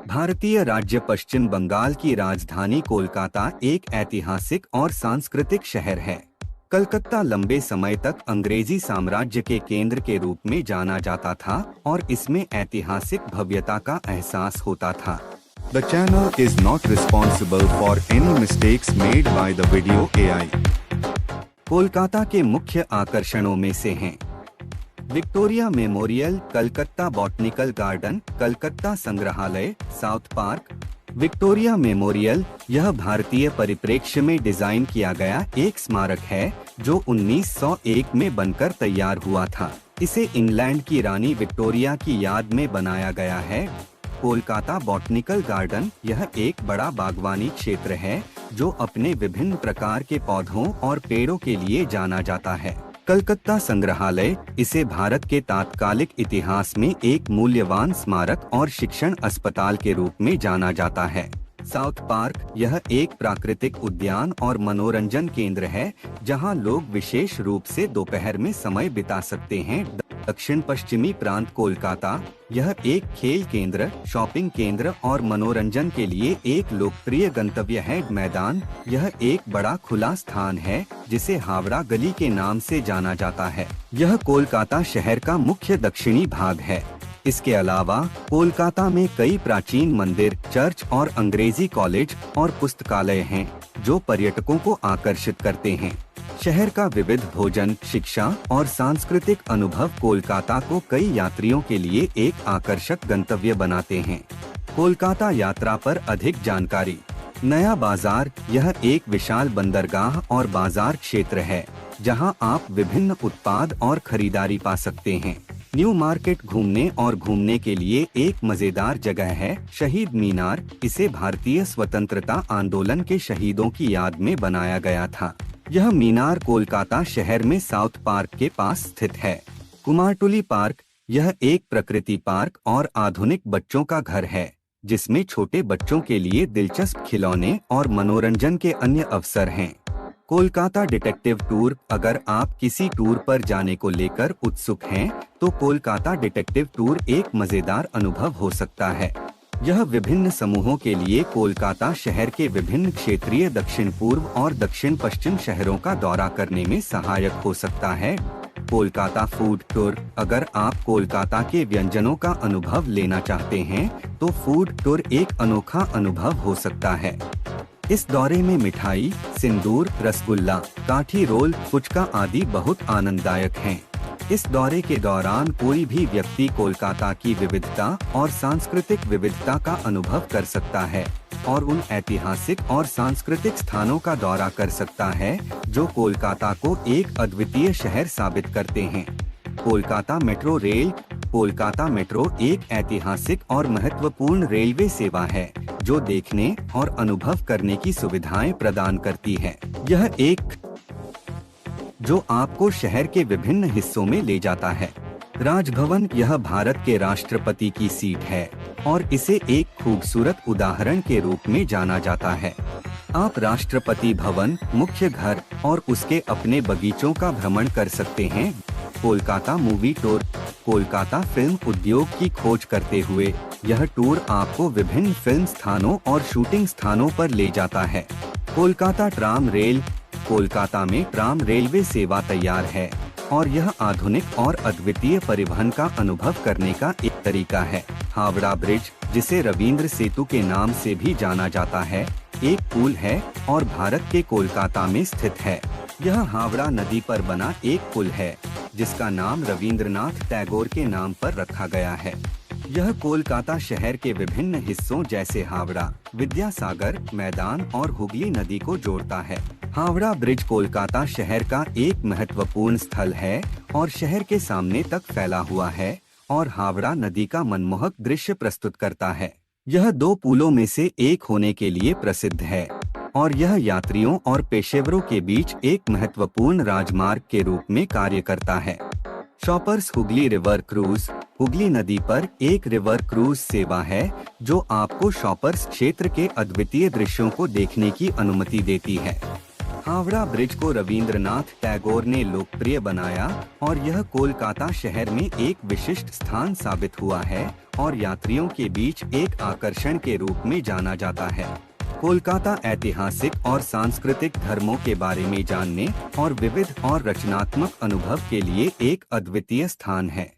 भारतीय राज्य पश्चिम बंगाल की राजधानी कोलकाता एक ऐतिहासिक और सांस्कृतिक शहर है। कलकत्ता लंबे समय तक अंग्रेजी साम्राज्य के केंद्र के रूप में जाना जाता था और इसमें ऐतिहासिक भव्यता का एहसास होता था। The channel is not responsible for any mistakes made by the video AI। Kolkata के मुख्य आकर्षणों में से हैं Victoria memorial, Calcutta botanical garden, Calcutta संग्रहालय, साउथ पार्क। विक्टोरिया मेमोरियल यह भारतीय परिप्रेक्ष्य में डिजाइन किया गया एक स्मारक है जो 1901 में बनकर तैयार हुआ था। इसे इंग्लैंड की रानी विक्टोरिया की याद में बनाया गया है। कोलकाता बॉटनिकल गार्डन यह एक बड़ा बागवानी क्षेत्र है जो अपने विभिन्न प्रकार के पौधों और पेड़ों के लिए जाना जाता है। कलकत्ता संग्रहालय इसे भारत के तात्कालिक इतिहास में एक मूल्यवान स्मारक और शिक्षण अस्पताल के रूप में जाना जाता है। साउथ पार्क यह एक प्राकृतिक उद्यान और मनोरंजन केंद्र है जहां लोग विशेष रूप से दोपहर में समय बिता सकते हैं। दक्षिण पश्चिमी प्रांत कोलकाता यह एक खेल केंद्र, शॉपिंग केंद्र और मनोरंजन के लिए एक लोकप्रिय गंतव्य है। मैदान यह एक बड़ा खुला स्थान है जिसे हावड़ा गली के नाम से जाना जाता है। यह कोलकाता शहर का मुख्य दक्षिणी भाग है। इसके अलावा कोलकाता में कई प्राचीन मंदिर, चर्च और अंग्रेजी कॉलेज और पुस्तकालय हैं जो पर्यटकों को आकर्षित करते हैं। शहर का विविध भोजन, शिक्षा और सांस्कृतिक अनुभव कोलकाता को कई यात्रियों के लिए एक आकर्षक गंतव्य बनाते हैं। कोलकाता यात्रा पर अधिक जानकारी। नया बाजार यह एक विशाल बंदरगाह और बाजार क्षेत्र है जहां आप विभिन्न उत्पाद और खरीदारी पा सकते हैं। न्यू मार्केट घूमने के लिए एक मजेदार जगह है। शहीद मीनार इसे भारतीय स्वतंत्रता आंदोलन के शहीदों की याद में बनाया गया था। यह मीनार कोलकाता शहर में साउथ पार्क के पास स्थित है। कुमारटुली पार्क यह एक प्रकृति पार्क और आधुनिक बच्चों का घर है जिसमें छोटे बच्चों के लिए दिलचस्प खिलौने और मनोरंजन के अन्य अवसर हैं। कोलकाता डिटेक्टिव टूर अगर आप किसी टूर पर जाने को लेकर उत्सुक हैं, तो कोलकाता डिटेक्टिव टूर एक मजेदार अनुभव हो सकता है। यह विभिन्न समूहों के लिए कोलकाता शहर के विभिन्न क्षेत्रीय दक्षिण पूर्व और दक्षिण पश्चिम शहरों का दौरा करने में सहायक हो सकता है। कोलकाता फूड टूर अगर आप कोलकाता के व्यंजनों का अनुभव लेना चाहते हैं, तो फूड टूर एक अनोखा अनुभव हो सकता है। इस दौरे में मिठाई, सिंदूर, रसगुल्ला, काठी रोल, फुचका आदि बहुत आनंददायक हैं। इस दौरे के दौरान कोई भी व्यक्ति कोलकाता की विविधता और सांस्कृतिक विविधता का अनुभव कर सकता है और उन ऐतिहासिक और सांस्कृतिक स्थानों का दौरा कर सकता है जो कोलकाता को एक अद्वितीय शहर साबित करते हैं। Kolkata metro rail. Kolkata metro एक ऐतिहासिक और महत्वपूर्ण रेलवे सेवा है जो देखने और अनुभव करने की सुविधाएं प्रदान करती है। यह एक जो आपको शहर के विभिन्न हिस्सों में ले जाता है। राजभवन यह भारत के राष्ट्रपति की सीट है और इसे एक खूबसूरत उदाहरण के रूप में जाना जाता है। आप राष्ट्रपति भवन, मुख्य घर और उसके अपने बगीचों का भ्रमण कर सकते हैं। Kolkata movie tour. Kolkata film उद्योग की खोज करते हुए यह टूर आपको विभिन्न फिल्म स्थानों और शूटिंग स्थानों पर ले जाता है। Kolkata tram rail. कोलकाता में ट्राम रेलवे सेवा तैयार है और यह आधुनिक और अद्वितीय परिवहन का अनुभव करने का एक तरीका है। हावड़ा ब्रिज, जिसे रविंद्र सेतु के नाम से भी जाना जाता है, एक पुल है और भारत के कोलकाता में स्थित है। यह हावड़ा नदी पर बना एक पुल है जिसका नाम रविंद्रनाथ टैगोर के नाम पर रखा गया है। यह कोलकाता शहर के विभिन्न हिस्सों जैसे हावड़ा, विद्यासागर, मैदान और हुगली नदी को जोड़ता है। हावड़ा ब्रिज कोलकाता शहर का एक महत्वपूर्ण स्थल है और शहर के सामने तक फैला हुआ है और हावड़ा नदी का मनमोहक दृश्य प्रस्तुत करता है। यह दो पुलों में से एक होने के लिए प्रसिद्ध है और यह यात्रियों और पेशेवरों के बीच एक महत्वपूर्ण राजमार्ग के रूप में कार्य करता है। Shoppers Hooghly river cruise. Hooghly नदी पर एक रिवर क्रूज सेवा है जो आपको शॉपर्स क्षेत्र के अद्वितीय दृश्यों को देखने की अनुमति देती है। हावड़ा ब्रिज को रविंद्रनाथ टैगोर ने लोकप्रिय बनाया और यह कोलकाता शहर में एक विशिष्ट स्थान साबित हुआ है और यात्रियों के बीच एक आकर्षण के रूप में जाना जाता है। कोलकाता ऐतिहासिक और सांस्कृतिक धर्मों के बारे में जानने और विविध और रचनात्मक अनुभव के लिए एक अद्वितीय स्थान है।